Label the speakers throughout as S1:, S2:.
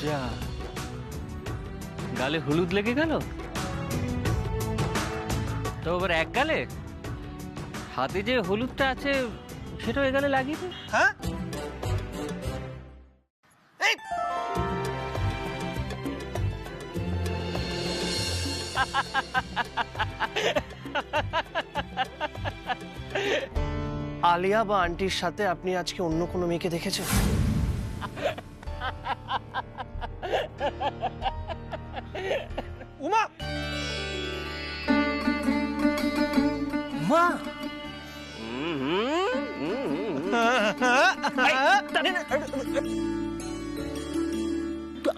S1: যা, গালে হলুদ লেগে গেল তো আবার এক গালে? হাতে যে হলুদটা আছে সেটাও এ গালে লাগিয়ে দে।
S2: হ্যাঁ এই আলিয়া বা আন্টির সাথে আপনি আজকে অন্য কোনো মেয়েকে দেখেছেন? উমা, মা,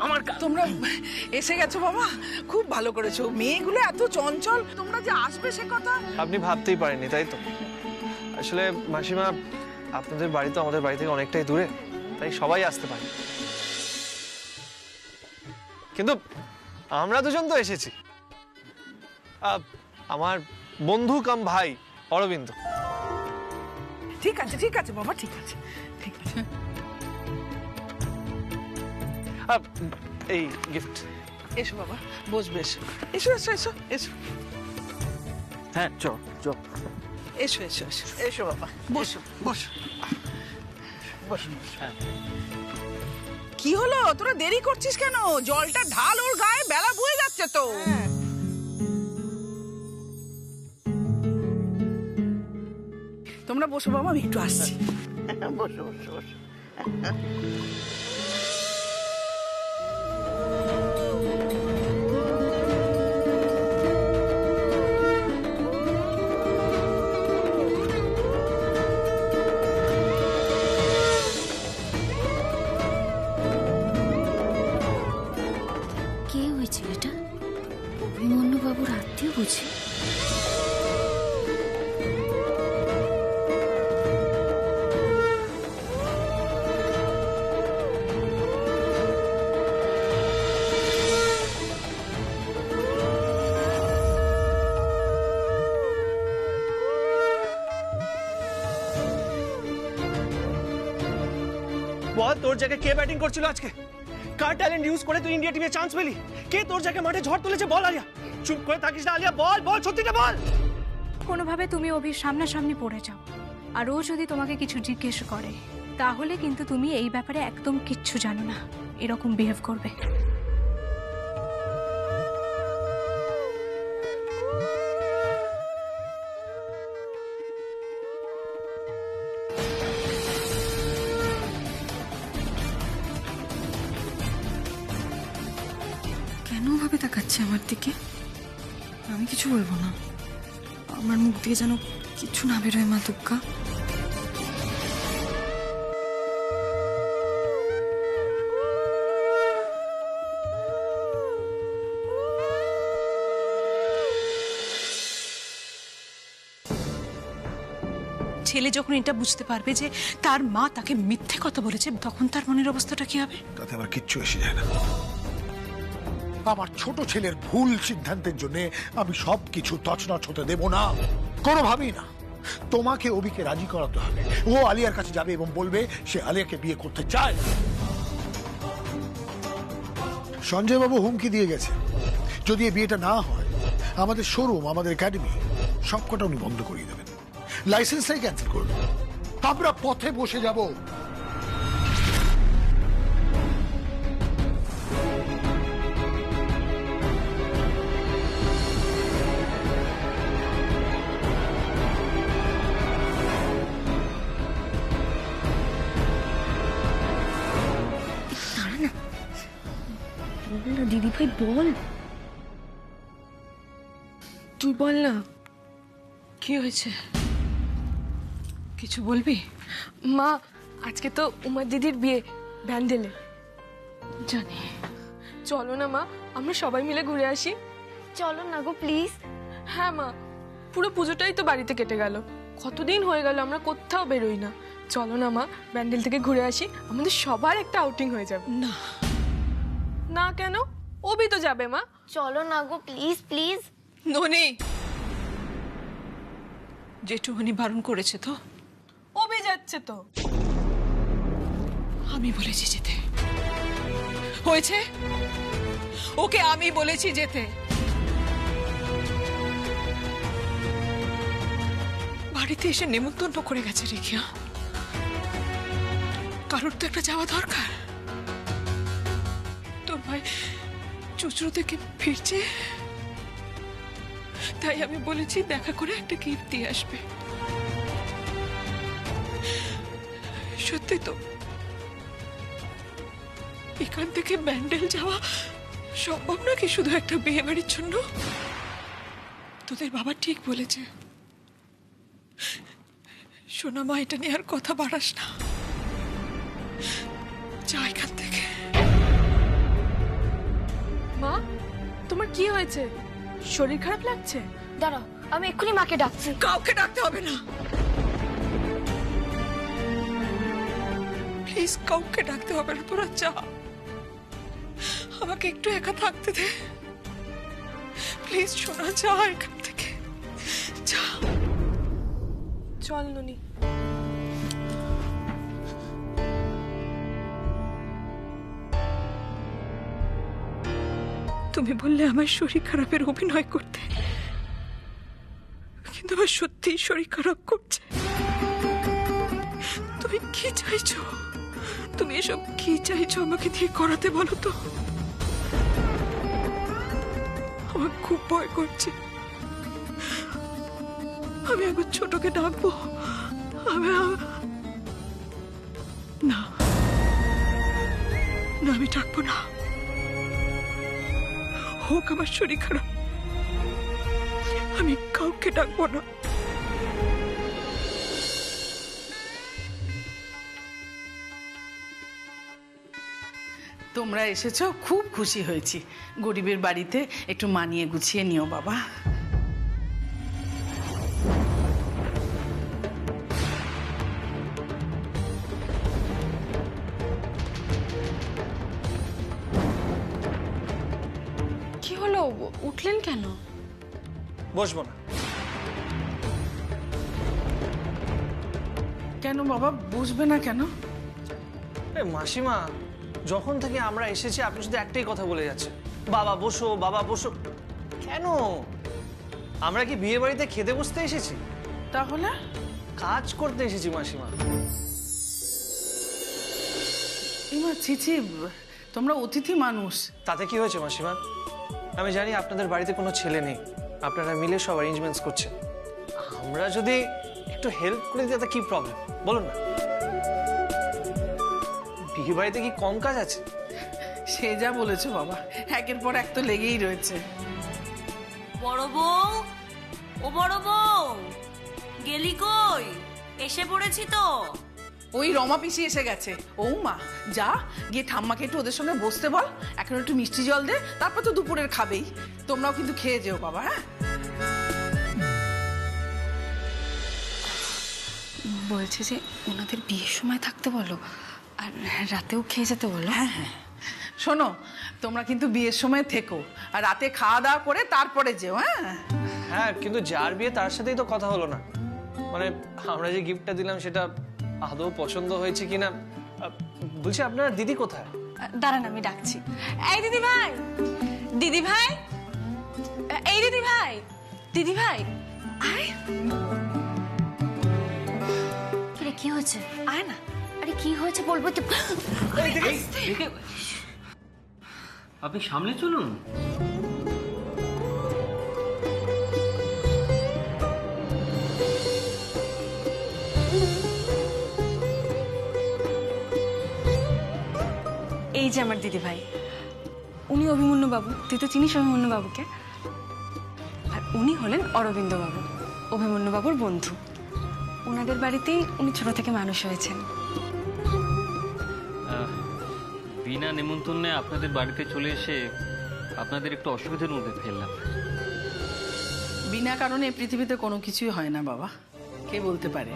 S3: আমার তোমরা এসে গেছো বাবা, খুব ভালো করেছো। মেয়েগুলো এত চঞ্চল, তোমরা যে আসবে সে কথা
S2: আপনি ভাবতেই পারেননি, তাই তো? আসলে মাসিমা, আপনাদের বাড়ি তো আমাদের বাড়ি থেকে অনেকটাই দূরে, তাই সবাই আসতে পারে। কিন্তু আমরা দুজন তো এসেছি। আমার বন্ধু কাম ভাই অরবিন্দ।
S3: ঠিক আছে, ঠিক আছে বাবা, ঠিক আছে, ঠিক আছে।
S2: এই গিফট।
S3: এসো বাবা, বসবে, এসো এসো এসো এসো এসো
S1: হ্যাঁ চ চ।
S3: এসো এসো এসো এসো বাবা, বসো বসো বসো।
S1: হ্যাঁ।
S3: কি হলো, তোরা দেরি করছিস কেন? জলটা ঢাল ওর গায়ে, বেলা বয়ে যাচ্ছে তো। তোমরা বসো বাবা, আমি একটু আসছি। বসো বসো বসো।
S4: কে ওই ছেলেটা? অভিমন্যুবাবুর আত্মীয় বুঝি?
S2: বল, তোর জায়গায় কে ব্যাটিং করছিল আজকে? কার ট্যালেন্ট ইউজ করে তুই ইন্ডিয়া টিমে চান্স পেলি? কে তোর জায়গায় মাঠে ঝড় তুলেছে? বল আলিয়া, চুপ করে থাকিস না আলিয়া, বল বল, সত্যিটা বল।
S5: কোনোভাবে তুমি অভির সামনাসামনি পড়ে যাও, আর ও যদি তোমাকে কিছু জিজ্ঞেস করে তাহলে কিন্তু তুমি এই ব্যাপারে একদম কিচ্ছু জানো না এরকম বিহেভ করবে।
S4: কেন ভাবে তাকাচ্ছে আমার দিকে? আমি কিছু বলবো না, আমার মুখ দিয়ে যেন কিছু না বেরোয়। মা দুর্গা,
S5: ছেলে যখন এটা বুঝতে পারবে যে তার মা তাকে মিথ্যে কথা বলেছে, তখন তার মনের অবস্থাটা কি হবে?
S6: তাতে আমার কিচ্ছু এসে যায় না। আমার ছোট ছেলের ভুল সিদ্ধান্তের জন্য আমি সবকিছু তছনছ হতে দেব না, কোনোভাবেই না। তোমাকে অভিকে রাজি করাতে হবে। ও আলিয়ার কাছে যাবে এবং বলবে সে আলিয়াকে বিয়ে করতে চায়। সঞ্জয় বাবু হুমকি দিয়ে গেছে, যদি এই বিয়েটা না হয় আমাদের শোরুম, আমাদের একাডেমি সবকটা উনি বন্ধ করিয়ে দেবেন, লাইসেন্সটাই ক্যান্সেল করবেন। আমরা পথে বসে যাব।
S4: দিদি ভাই বল,
S5: তুই বল না, কি হয়েছে? কিছু বলবি?
S7: মা, আজকে তো উমা দিদির বিয়ে ব্যান্ডেলে।
S5: জানি।
S7: চলো না মা, আমরা সবাই মিলে ঘুরে আসি।
S4: চলো না গো প্লিজ।
S7: হ্যাঁ মা, পুরো পুজোটাই তো বাড়িতে কেটে গেল, কতদিন হয়ে গেল আমরা কোথাও বেরোই না। চলো না মা, ব্যান্ডেল থেকে ঘুরে আসি, আমাদের সবার একটা আউটিং হয়ে যাবে।
S5: না
S7: না কেন? অভি তো যাবে মা।
S4: চলো না গো প্লিজ প্লিজ।
S5: ননি, জেঠুমনি বারণ করেছে তো?
S7: অভি যাচ্ছে তো।
S5: আমি বলেছি যেতে, ও
S3: হয়েছে? ওকে আমি বলেছি যেতে। বাড়িতে এসে নেমন্তন্ন করে গেছে রেখিয়া। কারোর তো একটা যাওয়া দরকার। তোর ভাই চুচড়ো থেকে ফিরছে, তাই আমি বলেছি দেখা করে একটা গিফট দিয়ে আসবে। সত্যি তো এখান থেকে ব্যান্ডেল যাওয়া সম্ভব নাকি শুধু একটা বিয়ে বাড়ির জন্য? তোদের বাবা ঠিক বলেছে। সোনা মা, এটা নিয়ে আর কথা বাড়াস না, যা এখান থেকে।
S7: মা, তোমার কি হয়েছে? শরীর খারাপ লাগছে?
S8: দাঁড়াও, আমি এক্ষুনি মাকে ডাকছি।
S3: কাউকে ডাকতে হবে না, প্লিজ কাউকে ডাকতে হবে না। তোরা যা, আমাকে একটু একা থাকতে দে প্লিজ। শোনা, যা এখান থেকে, যা।
S7: চল ননি।
S3: তুমি বললে আমার শরীর খারাপের অভিনয় করতে, কিন্তু আমার সত্যিই শরীর খারাপ করছে। তুমি কি চাইছো? তুমি এসব কি চাইছো আমাকে দিয়ে করাতে, বলো তো? আমার খুব ভয় করছে। আমি একবার ছোটকে ডাকবো। না না, আমি ডাকবো না। হোক আমার শরীর খারাপ, আমি কাউকে ডাকবো না।
S9: তোমরা এসেছো, খুব খুশি হয়েছি। গরিবের বাড়িতে একটু মানিয়ে গুছিয়ে নিও বাবা।
S7: কি হলো, উঠলেন কেন?
S2: বসবো না।
S9: কেন বাবা, বুঝবে না কেন?
S2: মাসিমা, যখন থেকে আমরা এসেছি আপনি শুধু একটাই কথা বলে যাচ্ছেন, বাবা বসো, বাবা বসো। কেন? আমরা কি বিয়ে বাড়িতে খেতে বসতে এসেছি?
S9: তাহলে
S2: কাজ করতে এসেছি মাসিমা।
S9: ইমা, ছিছি, তোমরা অতিথি মানুষ।
S2: তাতে কি হয়েছে মাসিমা? আমি জানি আপনাদের বাড়িতে কোনো ছেলে নেই, আপনারা মিলে সব অ্যারেঞ্জমেন্টস করছেন। আমরা যদি একটু হেল্প করে দিই তাতে কি প্রবলেম বলুন না? বিয়ে বাড়িতে কি কম কাজ আছে?
S9: সে যা বলেছো বাবা, একের পর এক তো লেগেই রয়েছে।
S10: বড় বউ, ও বড় বউ, গেলি কই? এসে পড়েছি তো।
S9: ওই রমা পিসি এসে গেছে। ও মা, যা গিয়ে ঠাম্মাকে একটু ওদের সঙ্গে বসতে বল, এখন একটু মিষ্টি জল দে, তারপর তো দুপুরের খাবেই। তোমরাও কিন্তু খেয়ে যেও বাবা। হ্যাঁ,
S4: বলছে যে ওনাদের বিয়ের সময় থাকতে বলো, আর রাতেও খেয়ে যেতে বলো।
S9: হ্যাঁ হ্যাঁ, শোনো, তোমরা কিন্তু বিয়ের সময় থেকো, আর রাতে খাওয়া দাওয়া করে তারপরে যেও। হ্যাঁ
S2: হ্যাঁ, কিন্তু যার বিয়ে তার সাথেই তো কথা হলো না। মানে আমরা যে গিফটটা দিলাম সেটা আদৌ পছন্দ হয়েছে কিনা। বলছি আপনার দিদি কোথায়?
S5: দাঁড়ান, আমি ডাকছি। এই দিদি ভাই, দিদি ভাই, এই দিদি ভাই, দিদি ভাই, আয়।
S8: কিরে, কি হয়েছে?
S5: আয় না।
S8: আরে কি হয়েছে বলবো তো।
S1: আপনি সামনে চলুন।
S5: এই যে আমার দিদি ভাই, উনি অভিমন্যু বাবু। তুই তো চিনিস অভিমন্যু বাবুকে। আর উনি হলেন অরবিন্দ বাবু, অভিমন্যু বাবুর বন্ধু। ওনাদের বাড়িতেই উনি ছোট থেকে মানুষ হয়েছেন।
S1: বিনা নেমন্তন্নে আপনাদের বাড়িতে চলে এসে আপনাদের একটু অসুবিধার মধ্যে ফেললাম।
S9: বিনা কারণে পৃথিবীতে কোনো কিছুই হয় না বাবা, কে বলতে পারে?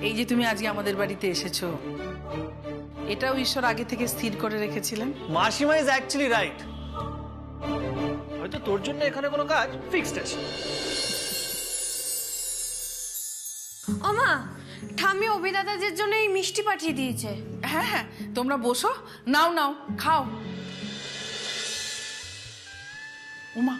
S9: এই যে তুমি আজকে আমাদের বাড়িতে এসেছো, এটাও ঈশ্বর আগে থেকে স্থির করে রেখেছিলেন।
S2: মাসিমা ইজ অ্যাকচুয়ালি রাইট। হয়তো তোর জন্য এখানে কোনো কাজ ফিক্সড আছে।
S8: ওমা, ঠাম্মি অভিদাদাদের জন্য এই মিষ্টি পাঠিয়ে দিয়েছে।
S9: হ্যাঁ হ্যাঁ, তোমরা বসো, নাও নাও খাও। উমা,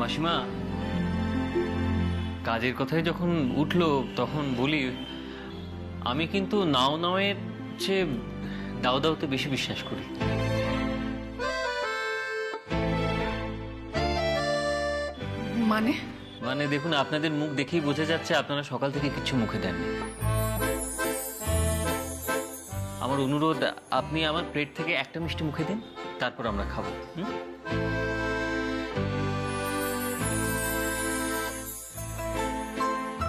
S1: মাসিমা, কাজের কথাই যখন উঠলো তখন বলি, আমি কিন্তু নাও নাওয়ের চেয়ে দাও দাওতে বেশি বিশ্বাস করি।
S9: মানে?
S1: মানে দেখুন, আপনাদের মুখ দেখেই বোঝা যাচ্ছে আপনারা সকাল থেকে কিছু মুখে দেননি। আমার অনুরোধ, আপনি আমার প্লেট থেকে একটা মিষ্টি মুখে দিন, তারপর আমরা খাবো।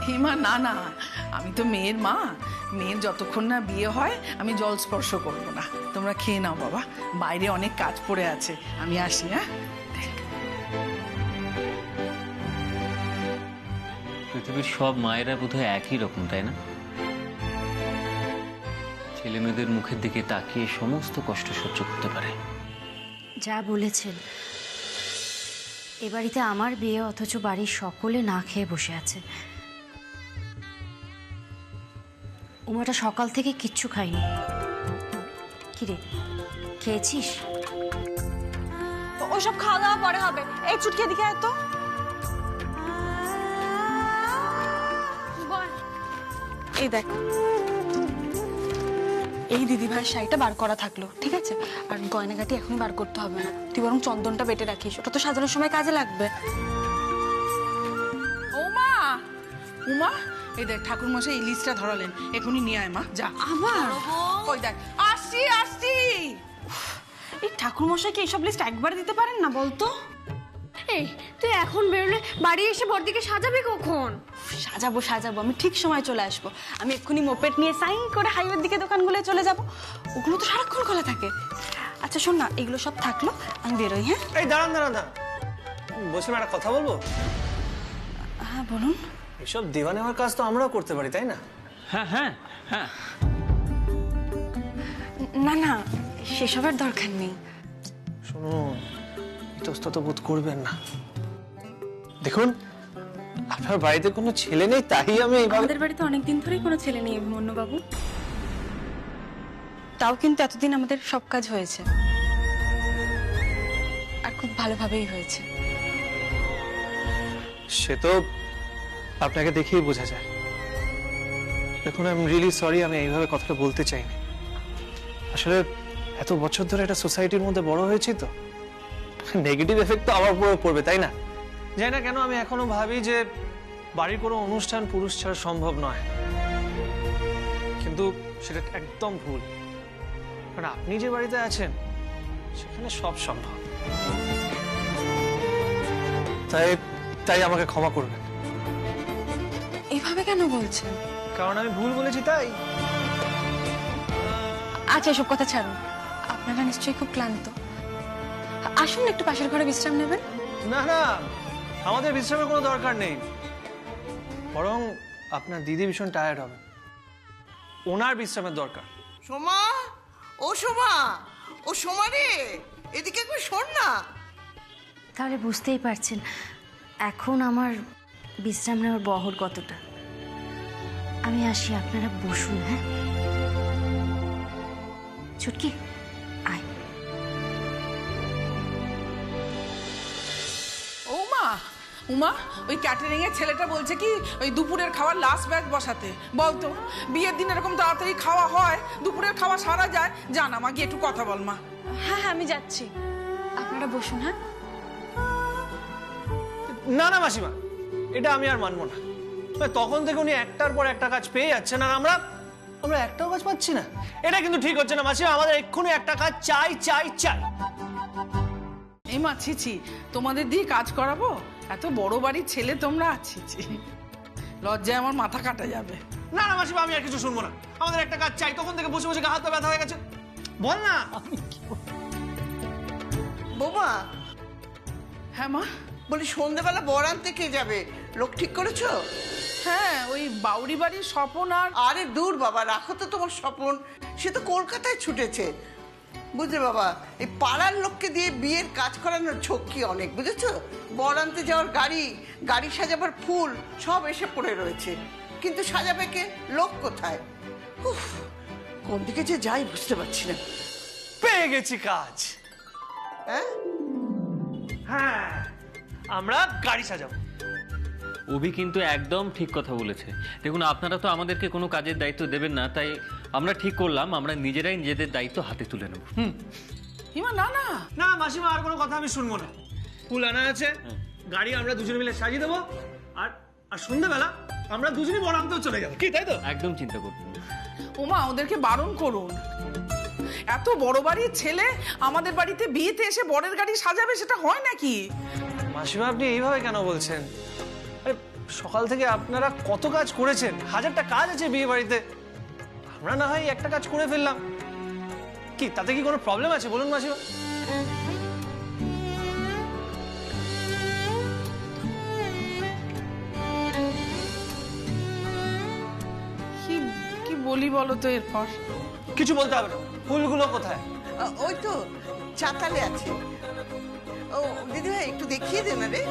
S9: হিমা, না না, আমি তো মেয়ের মা, মেয়ের যতক্ষণ না বিয়ে হয় আমি জল স্পর্শ করবো না। তোমরা খেয়ে নাও বাবা, বাইরে অনেক কাজ পড়ে আছে, আমি আসি। হ্যাঁ,
S1: পৃথিবীর সব মায়েরা বোধহয় একই রকম, তাই না? ছেলে মেয়েদের মুখের দিকে তাকিয়ে সমস্ত কষ্ট সহ্য করতে পারে।
S8: যা বলেছেন, এ বাড়িতে আমার বিয়ে, অথচ বাড়ির সকলে না খেয়ে বসে আছে। উমাটা সকাল থেকে কিচ্ছু খায়নি। কিরে, খেয়েছিস?
S5: ওসব খাওয়া দাওয়া পরে হবে। এই চুটকি এদিকে আয় তো। এই দেখ, এই দিদিভাইয়ের শাড়িটা বার করা থাকলো, ঠিক আছে? আর গয়নাগাটি এখনই বার করতে হবে না, তুই বরং চন্দনটা বেটে রাখিস, ওটা তো সাজানোর সময় কাজে লাগবে।
S9: উমা, উমা, এই দেখ ঠাকুর মশাই এই লিস্টটা ধরালেন, এখনই নিয়ে আয় মা, যা।
S5: আমার
S9: ওই দেখ, আসছি আসছি।
S5: এই ঠাকুর মশাইকে এইসব লিস্ট একবার দিতে পারেন না বলতো?
S8: এই তুই এখন বেরোলে বাড়ি এসে বড়দিকে সাজাবি কখন?
S5: সাজাবো সাজাবো, আমি ঠিক সময় চলে আসবো। আমি এক্ষুনি মোপেড নিয়ে সাইন করে হাইওয়ের দিকে দোকানগুলো চলে যাব, ওগুলো তো সারাক্ষণ খোলা থাকে। আচ্ছা শোন না, এগুলো সব থাকলো, আমি বেরোই। হ্যাঁ,
S2: এই দাঁড়ান দাঁড়ান দাঁড়ান, বলছিলাম একটা কথা বলবো।
S5: হ্যাঁ বলুন।
S2: এসব দেওয়া নেওয়ার কাজ তো আমরাও করতে পারি, তাই না?
S1: হ্যাঁ হ্যাঁ হ্যাঁ।
S5: না না, সেসবের দরকার নেই।
S2: শুনুন, ইতস্তত বোধ করবেন না। দেখুন, আপনার বাড়িতে কোনো ছেলে নেই, তাই আমি এইভাবে।
S5: আমাদের বাড়িতে অনেকদিন ধরেই কোনো ছেলে নেই অভিমন্যু বাবু, তাও কিন্তু এতদিন আমাদের সব কাজ হয়েছে, আর খুব ভালোভাবেই হয়েছে।
S2: সে তো আপনাকে দেখেই বোঝা যায়। দেখুন, আই এম রিয়েলি সরি, আমি এইভাবে কথাটা বলতে চাইনি। আসলে এত বছর ধরে একটা সোসাইটির মধ্যে বড় হয়েছি, তো নেগেটিভ এফেক্ট তো আমার উপরে পড়বে, তাই না? জানি না কেন আমি এখনো ভাবি যে বাড়ির কোনো অনুষ্ঠান পুরুষ ছাড়া সম্ভব নয়, কিন্তু সেটা একদম ভুল। কারণ আপনি যে বাড়িতে আছেন সেখানে সব সম্ভব। তাই তাই আমাকে ক্ষমা করবেন।
S5: এইভাবে কেন বলছেন?
S2: কারণ আমি ভুল বলেছি, তাই।
S5: আচ্ছা এসব কথা ছাড়ুন, আপনারা নিশ্চয়ই খুব ক্লান্ত, আসুন একটু পাশের ঘরে বিশ্রাম নেবেন।
S2: না না, আমাদের বিশ্রামের কোনো দরকার নেই, বরং আপনার দিদি ভীষণ টায়ার্ড হবে, ওনার বিশ্রামের দরকার।
S11: সোমা, ও সোমা, ও সোমা রে, এদিকে একবার শোন না।
S8: তাহলে বুঝতেই পারছেন এখন আমার বিশ্রাম নেওয়ার বহর কতটা। আমি আসি, আপনারা বসুন। হ্যাঁ ছুটকি, আয়।
S9: উমা, উমা, ওই ক্যাটারিং এর ছেলেটা বলছে কি ওই দুপুরের খাওয়ার লাস্ট ব্যাচ বসাতে। বলতো বিয়ের দিন এরকম তাড়াতাড়ি খাওয়া হয়, দুপুরের খাওয়া সারা যায়? জান, আমাকে একটু কথা বল মা।
S5: হ্যাঁ হ্যাঁ, আমি যাচ্ছি, আপনারা বসুন। হ্যাঁ,
S2: না না মাসিমা, এটা আমি আর মানবো না। তখন থেকে উনি একটার পর একটা কাজ পেয়ে যাচ্ছেন, আর আমরা একটাও কাজ পাচ্ছি না। এটা কিন্তু ঠিক হচ্ছে না মাসিমা, আমাদের এক্ষুনি একটা কাজ চাই চাই চাই।
S9: এই মা, ছি, তোমাদের দিয়ে কাজ করাবো? এত বড় বাড়ির ছেলে তোমরা, ছি, লজ্জায় আমার মাথা কাটা যাবে।
S2: না না মাসিমা, আমি আর কিছু শুনবো না, আমাদের একটা কাজ চাই। তখন থেকে বসে বসে হাত পা ব্যথা হয়ে গেছে। বল না।
S11: বোমা,
S9: হ্যাঁ মা,
S11: বলি সন্ধ্যেবেলা বর আনতে কে যাবে? লোক ঠিক করেছো?
S9: হ্যাঁ, ওই বাউরি বাড়ির স্বপন আর।
S11: আরে দূর বাবা, রাখো তো তোমার স্বপন, সে তো কলকাতায় ছুটেছে। বুঝলে বাবা, এই পাড়ার লোককে দিয়ে বিয়ের কাজ করানোর ঝক্কি অনেক, বুঝেছো? বর আনতে যাওয়ার গাড়ি সাজাবার ফুল সব এসে পড়ে রয়েছে, কিন্তু সাজাবে কে? লোক কোথায়? উফ, কোন দিকে যে যাই বুঝতে পারছি না।
S2: পেয়ে গেছি কাজ।
S11: হ্যাঁ,
S2: হ্যাঁ, আমরা গাড়ি সাজাবো।
S1: অভি কিন্তু একদম ঠিক কথা বলেছে। দেখুন, আপনারা তো আমাদেরকে কোনো কাজের দায়িত্ব দেবেন না, তাই আমরা ঠিক করলাম আমরা নিজেরাই নিজেদের দায়িত্ব হাতে তুলে নেব।
S9: হিমা না না
S2: না মাসিমা, আর কোনো কথা আমি শুনবো না। ফুল আনা আছে, গাড়ি আমরা দুজনে মিলে সাজিয়ে দেবো, আর আর সন্ধ্যাবেলা আমরা দুজনেই বরান্তেও চলে যাবো, কি তাই তো?
S1: একদম চিন্তা করবেন না।
S9: ওমা ওদেরকে বারণ করুন। এত বড় বাড়ির ছেলে আমাদের বাড়িতে বিয়েতে এসে বরের গাড়ি সাজাবে, সেটা হয় নাকি?
S2: মাসিমা আপনি এইভাবে কেন বলছেন? আরে সকাল থেকে আপনারা কত কাজ করেছেন, হাজারটা কাজ আছে বিয়ে বাড়িতে। আমরা না হয় একটা কাজ করে ফেললাম, কি তাতে কি কোনো প্রবলেম আছে বলুন মাসিমা?
S9: কি কি বলি বলো তো এরপর?
S2: কিছু বলতে হবে না। ফুলগুলো কোথায়?
S11: ওই তো চাতালে আছে। ও দিদি ভাই একটু দেখিয়ে দে না রে।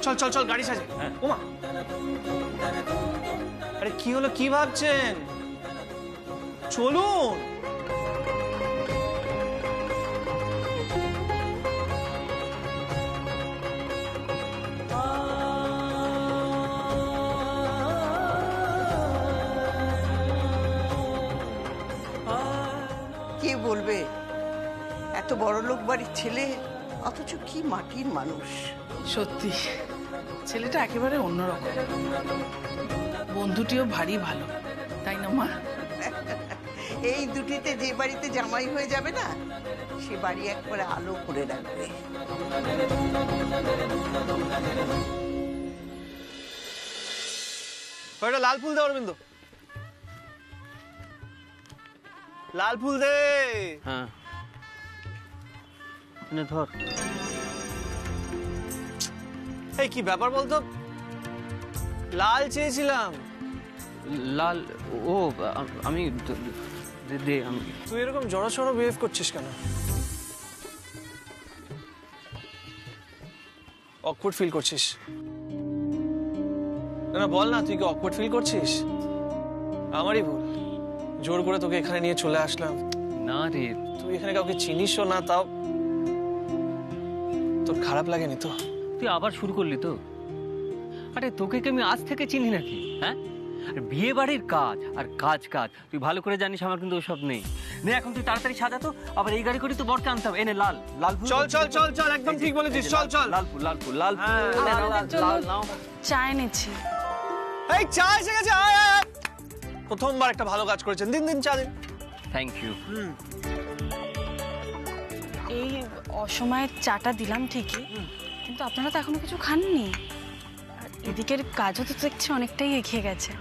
S2: চল চল চল, গাড়ি সাজে। ওমা, আরে কি হলো, কি ভাবছেন? চলুন।
S11: কে বলবে এত বড় লোক বাড়ির ছেলে, অথচ কি মাটির মানুষ।
S9: সত্যি ছেলেটা একেবারে অন্যরকম। বন্ধুটিও ভারী ভালো, তাই না মা?
S11: এই দুটিতে যে বাড়িতে জামাই হয়ে যাবে না, সে বাড়ি একবারে আলো করে রাখবে।
S2: কয়টা লাল ফুল দে অরবিন্দ, লাল ফুল দে।
S1: হ্যাঁ, নে ধর।
S2: এই কি ব্যাপার বলতো, লাল চেয়েছিলাম।
S1: লাল? ও আমি দে আমি।
S2: তুই এরকম জড়ো সড়ো বিহেভ করছিস কেন? অকওয়ার্ড ফিল করছিস? না বল না, তুই কি অকওয়ার্ড ফিল করছিস? আমারই ভুল, জোর করে তোকে এখানে নিয়ে চলে আসলাম।
S1: না রে,
S2: তুই এখানে কাউকে চিনিসও না, তাও তোর খারাপ লাগেনি তো?
S1: তুই আবার শুরু করলি তো? আরে তোকে কি আমি আজ থেকে চিনি নাকি? হ্যাঁ, বিয়ে বাড়ির কাজ আর কাজ কাজ, তুই ভালো করে জানিস আমার কিন্তু ওসব নেই। নে এখন তুই তাড়াতাড়ি সাজা তো, আবার এই গাড়ি করে তো বরকে আনতে হবে। এনে লাল লাল ফুল।
S2: চল চল চল চল, একদম ঠিক বলেছিস, চল চল।
S1: লাল ফুল লাল ফুল লাল ফুল। লাল নাও।
S5: চা এনেছি।
S2: এই চা এসে গেছে, আয় আয় আয়। প্রথমবার একটা ভালো কাজ করেছেন, দিন দিন চা দিন।
S1: Thank you.
S5: এই অসময়ে চাটা দিলাম ঠিকই, কিন্তু আপনারা তো এখনো কিছু খাননি। আর এদিকের কাজও তো দেখছি অনেকটাই এগিয়ে গেছে।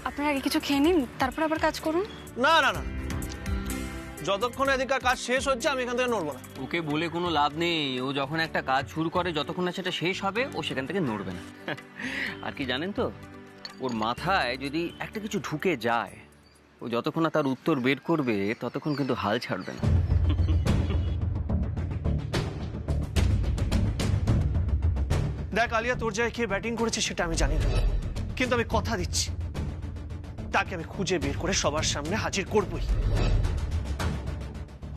S5: আপনারা আগে কিছু খেয়ে নিন, তারপর আবার কাজ করুন।
S2: না না না, যতক্ষণ এদিককার কাজ শেষ হচ্ছে আমি এখান থেকে নড়বো না।
S1: ওকে বলে কোনো লাভ নেই, ও যখন একটা কাজ শুরু করে যতক্ষণ না সেটা শেষ হবে ও সেখান থেকে নড়বে না। আর কি জানেন তো, ওর মাথায় যদি একটা কিছু ঢুকে যায়, ও যতক্ষণ না তার উত্তর বের করবে ততক্ষণ কিন্তু হাল ছাড়বে না।
S2: দেখ আলিয়া, তোর জায়গায় কে ব্যাটিং করেছে সেটা আমি জানি না, কিন্তু আমি কথা দিচ্ছি তাকে আমি খুঁজে বের করে সবার সামনে হাজির করবই।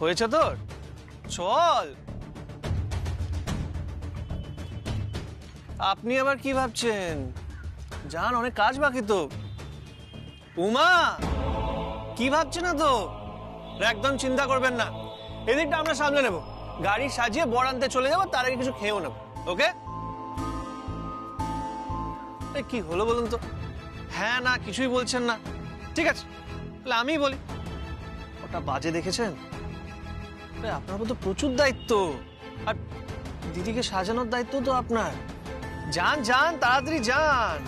S2: হয়েছে তোর? চল। আপনি আবার কি ভাবছেন? জান, অনেক কাজ বাকি তো। উমা, কি ভাবছে না তো? একদম চিন্তা করবেন না, এদিকটা আমরা সামলে নেব। গাড়ি সাজিয়ে বর আনতে চলে যাবো, তার আগে কিছু খেয়েও নেবো। ওকে? কি হলো বলুন তো? হ্যাঁ না কিছুই বলছেন না। ঠিক আছে, তাহলে আমি বলি। ওটা বাজে দেখেছেন? আপনার তো প্রচুর দায়িত্ব, আর দিদিকে সাজানোর দায়িত্ব তো আপনার। যান যান, তাড়াতাড়ি যান।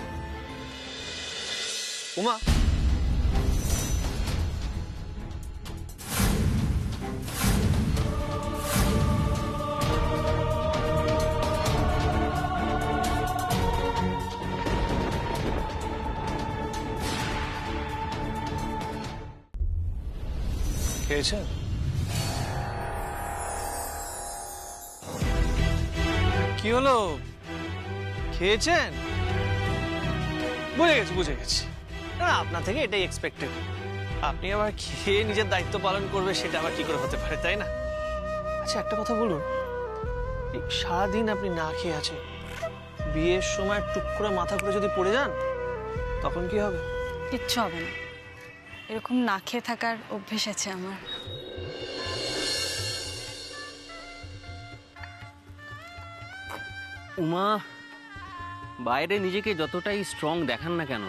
S2: উমা, খেয়েছেন? কি হলো, খেয়েছেন? বুঝে গেছি বুঝে গেছি, না আপনার থেকে এটাই এক্সপেক্টেড। আপনি আবার খেয়ে নিজের দায়িত্ব পালন করবে সেটা আবার কি করে হতে পারে, তাই না? আচ্ছা একটা কথা বলুন, এই সারাদিন আপনি না খেয়ে আছেন, বিয়ের সময় টুক করে মাথা করে যদি পড়ে যান তখন কি হবে?
S5: কিচ্ছু হবে না, এরকম না খেয়ে থাকার অভ্যেস আছে আমার।
S1: উমা বাইরে নিজেকে যতটাই স্ট্রং দেখান না কেন,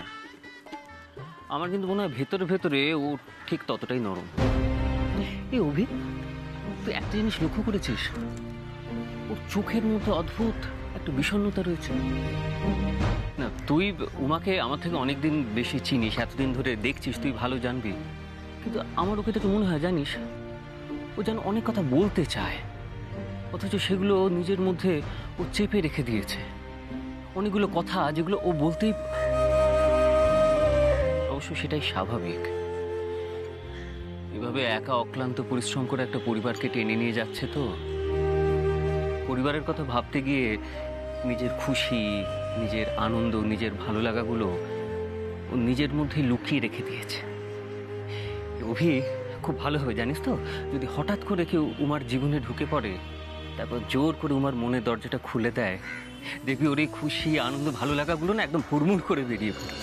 S1: আমার কিন্তু মনে হয় ভেতরে ভেতরে ও ঠিক ততটাই নরম। এই অভি, তুই একটা জিনিস লক্ষ্য করেছিস, ওর চোখের মধ্যে অদ্ভুত একটা বিষণ্ণতা রয়েছে। না তুই উমাকে আমার থেকে অনেকদিন বেশি চিনিস, এতদিন ধরে দেখছিস, তুই ভালো জানবি, কিন্তু আমার ওকে তো মনে হয় জানিস ও যেন অনেক কথা বলতে চায়, অথচ সেগুলো নিজের মধ্যে ও চেপে রেখে দিয়েছে। অনেকগুলো কথা যেগুলো ও বলতেই, অবশ্য সেটাই স্বাভাবিক। এভাবে একা অক্লান্ত পরিশ্রম করে একটা পরিবারকে টেনে নিয়ে যাচ্ছে, তো পরিবারের কথা ভাবতে গিয়ে নিজের খুশি, নিজের আনন্দ, নিজের ভালো লাগাগুলো ও নিজের মধ্যেই লুকিয়ে রেখে দিয়েছে। অভি খুব ভালো হবে জানিস তো, যদি হঠাৎ করে কেউ উমার জীবনে ঢুকে পড়ে, তারপর জোর করে উমার মনের দরজাটা খুলে দেয়, দেখবি ওর এই খুশি, আনন্দ, ভালো লাগাগুলো না একদম হুড়মুড় করে বেরিয়ে পড়ে।